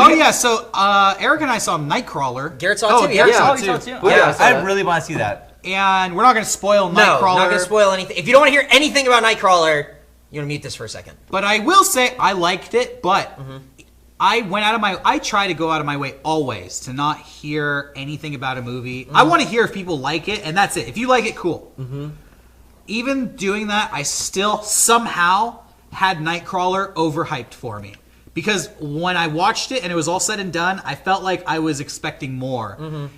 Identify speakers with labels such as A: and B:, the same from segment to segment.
A: Oh yeah, so Eric and I saw Nightcrawler.
B: Garrett saw it too.
C: He saw it too. Yeah, I really want to see that.
A: And we're not going to spoil Nightcrawler.
B: No, not going to spoil anything. If you don't want to hear anything about Nightcrawler, you want to mute this for a second.
A: But I will say I liked it, but I try to go out of my way always to not hear anything about a movie. I want to hear if people like it, and that's it. If you like it, cool. Even doing that, I still somehow had Nightcrawler overhyped for me. Because when I watched it and it was all said and done, I felt like I was expecting more.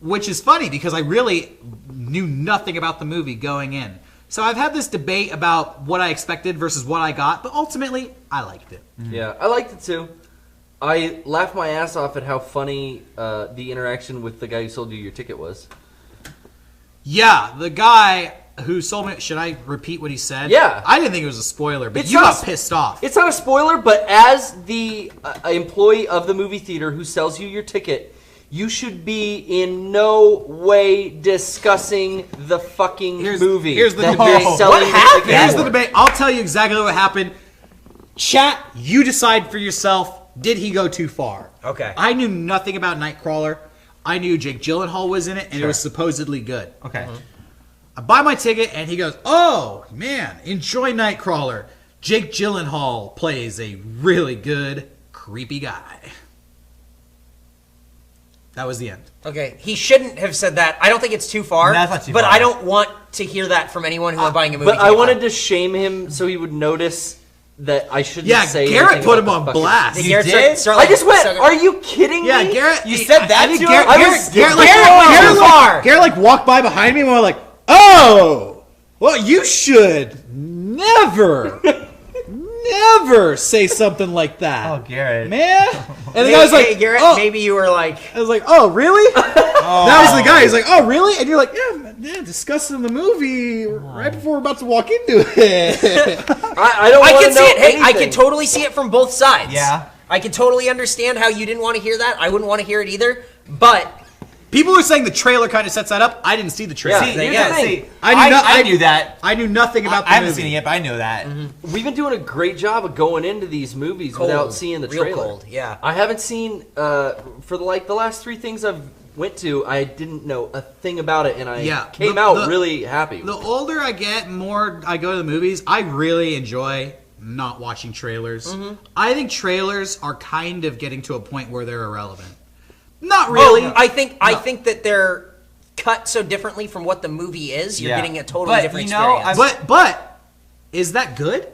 A: Which is funny because I really knew nothing about the movie going in. So I've had this debate about what I expected versus what I got, but ultimately, I liked it.
D: Yeah, I liked it too. I laughed my ass off at how funny the interaction with the guy who sold you your ticket was.
A: Yeah, the guy who sold me... Should I repeat what he said?
D: Yeah.
A: I didn't think it was a spoiler, but
D: It's
A: you
D: not
A: got pissed off.
D: It's not a spoiler, but as the employee of the movie theater who sells you your ticket, you should be in no way discussing the fucking movie.
A: Here's the
D: that
A: debate.
D: you're selling
B: What
D: your
B: happened?
D: ticket
A: Here's
D: for.
A: the debate. I'll tell you exactly what happened. Chat, you decide for yourself. Did he go too far?
B: Okay.
A: I knew nothing about Nightcrawler. I knew Jake Gyllenhaal was in it, and it was supposedly good.
C: Okay.
A: I buy my ticket, and he goes, "Oh, man, enjoy Nightcrawler. Jake Gyllenhaal plays a really good, creepy guy." That was the end.
B: Okay, he shouldn't have said that. I don't think it's too far.
C: That's not too
B: but
C: far.
B: I don't want to hear that from anyone who I'm buying a movie.
D: But I wanted to shame him so he would notice that I shouldn't say
A: Garrett
D: anything
A: put
D: about
A: him
D: the
A: on
D: fucking-
A: blast.
C: You
B: Garrett
C: did?
B: start
D: I
B: like-
D: just went,
B: start-
D: are you kidding me?
A: Yeah, Garrett.
C: You said that
A: I think
C: to
A: Garrett,
C: him?
A: Garrett,
B: far.
A: Garrett like walked by behind me and we're like, "Oh, well, you should never say something like that."
C: Oh, Garrett.
A: Man. And the
B: Hey,
A: guy was like,
B: hey, Garrett,
A: "Oh."
B: maybe you were like...
A: I was like, "Oh, really?" That was the guy. He's like, "Oh, really?" And you're like, "Yeah, discussing the movie right before we're about to walk into it."
D: I don't
B: I
D: want
B: can
D: to
B: see
D: know
B: it. Hey, I
D: anything.
B: can totally see it from both sides.
C: Yeah.
B: I can totally understand how you didn't want to hear that. I wouldn't want to hear it either. But
A: People were saying the trailer kind of sets that up. I didn't see the trailer.
D: Yeah.
C: See, here's
B: Yeah,
C: the thing.
A: I
C: knew that.
A: I knew nothing about the
C: I haven't
A: movie.
C: seen it yet, but I know that.
D: We've been doing a great job of going into these movies
B: Cold.
D: without seeing the
B: Real
D: trailer.
B: cold, yeah.
D: I haven't seen for the last 3 things I've went to. I didn't know a thing about it, and I came out really happy.
A: The older I get, more I go to the movies. I really enjoy not watching trailers. I think trailers are kind of getting to a point where they're irrelevant. Not really.
B: Oh, I think that they're cut so differently from what the movie is. You're
C: Yeah.
B: getting a totally
C: But,
B: different
C: you know,
B: experience.
A: But is that good?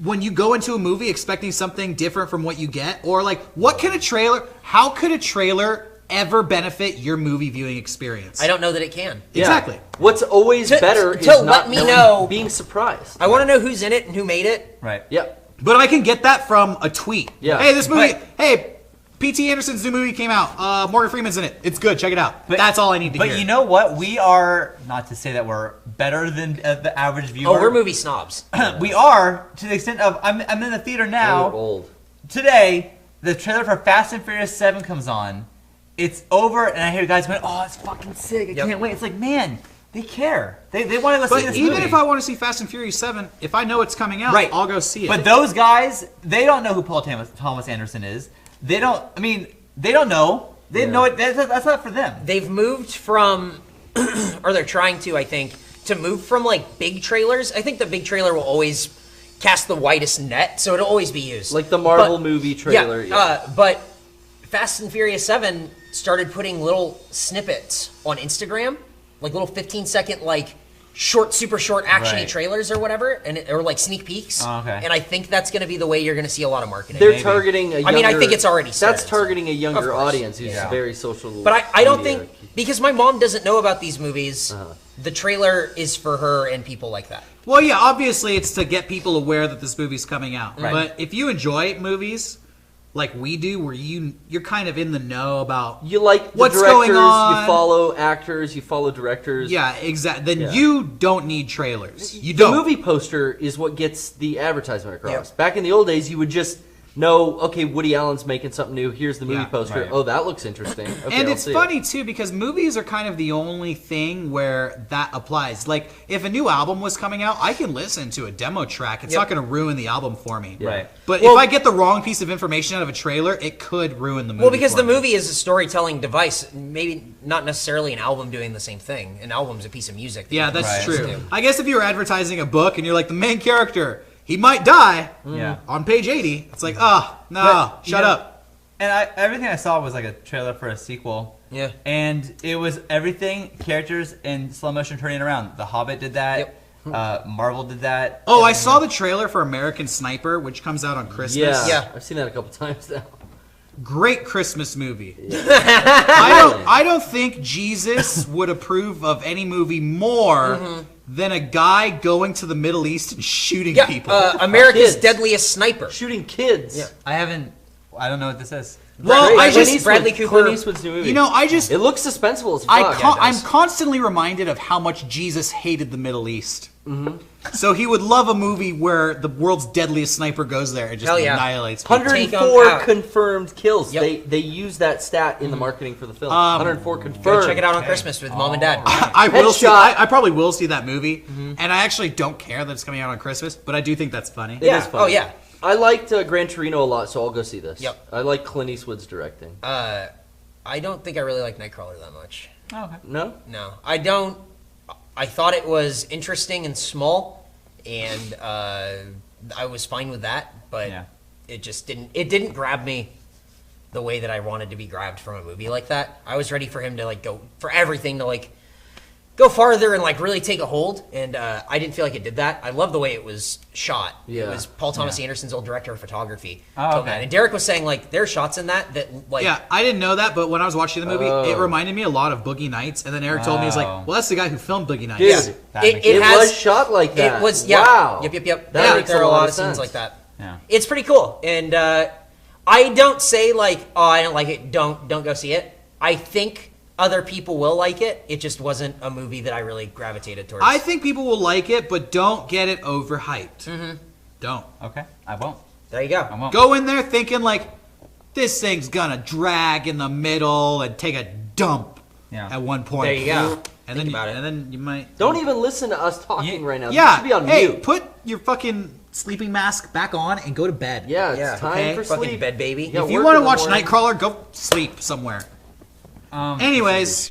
A: When you go into a movie expecting something different from what you get, or like, how could a trailer ever benefit your movie viewing experience?
B: I don't know that it can.
D: Yeah.
A: Exactly.
D: What's always better
B: to
D: is
B: let
D: not
B: me
D: knowing-
B: know-
D: being surprised.
B: I want to know who's in it and who made it.
C: Right.
D: Yep.
A: But I can get that from a tweet.
D: Yeah.
A: Hey, this movie.
C: But-
A: Hey, P.T. Anderson's new movie came out. Morgan Freeman's in it. It's good. Check it out. That's all I need to hear.
C: But you know what? We are, not to say that we're better than the average viewer.
B: Oh, we're movie snobs.
C: We are, to the extent of, I'm in the theater now.
D: We're old.
C: Today, the trailer for Fast and Furious 7 comes on. It's over, and I hear guys going, "Oh, it's fucking sick. I can't wait." It's like, man, they care. They want to go see
A: But
C: this
A: even
C: movie.
A: if I want to see Fast and Furious 7, if I know it's coming out,
C: Right.
A: I'll go see it.
C: But those guys, they don't know who Paul Thomas Anderson is. They don't know. They know it. That's not for them.
B: They've moved from, or they're trying to, I think, to move from like big trailers. I think the big trailer will always cast the widest net, so it'll always be used.
D: Like the Marvel movie trailer.
B: But Fast and Furious 7 started putting little snippets on Instagram, like little 15-second, like super short actiony
C: Right.
B: trailers or whatever, or like sneak peeks.
C: Oh, okay.
B: And I think that's going to be the way you're going to see a lot of marketing.
D: They're
C: Maybe.
D: targeting a younger...
B: I mean, I think it's already
D: That's
B: started,
D: targeting a
B: Of
D: younger
B: course.
D: audience who's
C: Yeah.
D: very social.
B: But I don't
D: media.
B: think, because my mom doesn't know about these movies, the trailer is for her and people like that.
A: well, yeah, obviously it's to get people aware that this movie's coming out.
C: Right.
A: But if you enjoy movies like we do, where you're kind of in the know about
D: You like the
A: what's
D: directors,
A: going on.
D: you follow actors, you follow directors.
A: Yeah, exactly. Then
D: Yeah.
A: you don't need trailers. You
D: The
A: don't.
D: movie poster is what gets the advertisement across.
B: Yep.
D: Back in the old days, you would just No, okay, Woody Allen's making something new. Here's the movie
A: Yeah,
D: poster.
C: right.
D: Oh, that looks interesting. Okay,
A: And
D: I'll
A: it's
D: see
A: funny
D: it.
A: too because movies are kind of the only thing where that applies. Like if a new album was coming out, I can listen to a demo track. It's
B: Yep.
A: not going to ruin the album for me.
C: Right.
A: But
B: Well-
A: if I get the wrong piece of information out of a trailer, it could ruin the movie.
B: Well, because
A: for
B: the
A: me.
B: movie is a storytelling device, maybe not necessarily an album doing the same thing. An album's a piece of music. that
A: Yeah,
B: you can
A: that's
B: listen
A: true.
B: to.
A: I guess if you were advertising a book and you're like the main character, he might die
C: Yeah.
A: on page 80. It's like, no,
C: But, you
A: shut
C: know,
A: up.
C: And everything I saw was like a trailer for a sequel.
B: Yeah.
C: And it was everything, characters in slow motion turning around. The Hobbit did that.
B: Yep.
C: Marvel did that.
A: Oh, I saw the trailer for American Sniper, which comes out on Christmas.
D: Yeah,
B: Yeah.
D: I've seen that a couple times now.
A: Great Christmas movie. I don't think Jesus would approve of any movie more than a guy going to the Middle East and shooting
B: Yeah,
A: people.
B: America's
D: Kids.
B: Deadliest Sniper.
D: Shooting kids.
B: Yeah.
C: I don't know what this is.
A: well,
D: Great.
A: I
D: Clint
A: just,
D: Eastwood-
B: Bradley Cooper-
D: Clint Eastwood's new movie.
A: you know, I just,
D: it looks suspenseful as fuck.
A: I'm constantly reminded of how much Jesus hated the Middle East. So he would love a movie where the world's deadliest sniper goes there and just
B: Hell yeah.
A: annihilates people.
D: 104
B: Take 'em out.
D: confirmed kills.
B: Yep.
D: They use that stat in the marketing for the film. 104 confirmed.
B: Go check it out on Christmas with mom and dad.
A: I will see.
D: Headshot.
A: I probably will see that movie, and I actually don't care that it's coming out on Christmas, but I do think that's funny.
D: It
B: Yeah.
D: is funny.
B: Oh, yeah.
D: I liked Gran Torino a lot, so I'll go see this.
B: Yep.
D: I like Clint Eastwood's directing.
B: I don't think I really like Nightcrawler that much.
C: Oh, okay.
D: No?
B: No, I don't. I thought it was interesting and small, and I was fine with that. But
C: Yeah.
B: it just didn't. It didn't grab me the way that I wanted to be grabbed from a movie like that. I was ready for him to like go for everything to like go farther and like really take a hold, and I didn't feel like it did that. I love the way it was shot.
D: Yeah.
B: It was Paul Thomas Anderson's old director of photography.
C: Oh,
B: told
C: okay.
B: that. And Derek was saying like there are shots in that like
A: Yeah, I didn't know that, but when I was watching the movie, it reminded me a lot of Boogie Nights. And then Eric told me, he's like,
C: Oh.
A: "Well, that's the guy who filmed Boogie Nights."
D: Dude,
B: Yeah.
C: That
B: It,
C: makes
B: it
D: it
B: has,
D: was shot like that.
B: It was, yeah.
D: Wow.
B: Yep.
D: That
B: Yeah,
D: makes
B: there are
D: a
B: a
D: lot
B: lot
D: of
B: of scenes
D: sense.
B: like that.
C: Yeah.
B: It's pretty cool, and I don't say like, oh, I don't like it. Don't go see it. I think other people will like it. It just wasn't a movie that I really gravitated towards.
A: I think people will like it, but don't get it overhyped. Don't.
C: Okay. I won't.
B: there you go.
C: I won't.
A: Go in there thinking like, this thing's gonna drag in the middle and take a dump
C: Yeah.
A: at one point.
B: There you go.
A: And
B: Think
A: then,
B: about it.
A: and then you might.
D: Don't even listen to us talking
C: Yeah.
D: right now. You
A: Yeah.
D: should be on
A: Hey,
D: mute.
A: put your fucking sleeping mask back on and go to bed.
D: Yeah, it's
B: Yeah.
D: time
A: Okay.
D: for
B: Fucking
D: sleep.
B: bed baby.
D: Yeah,
A: If you
D: work
A: want to
D: in the
A: watch
D: morning.
A: Nightcrawler, go sleep somewhere. Anyways.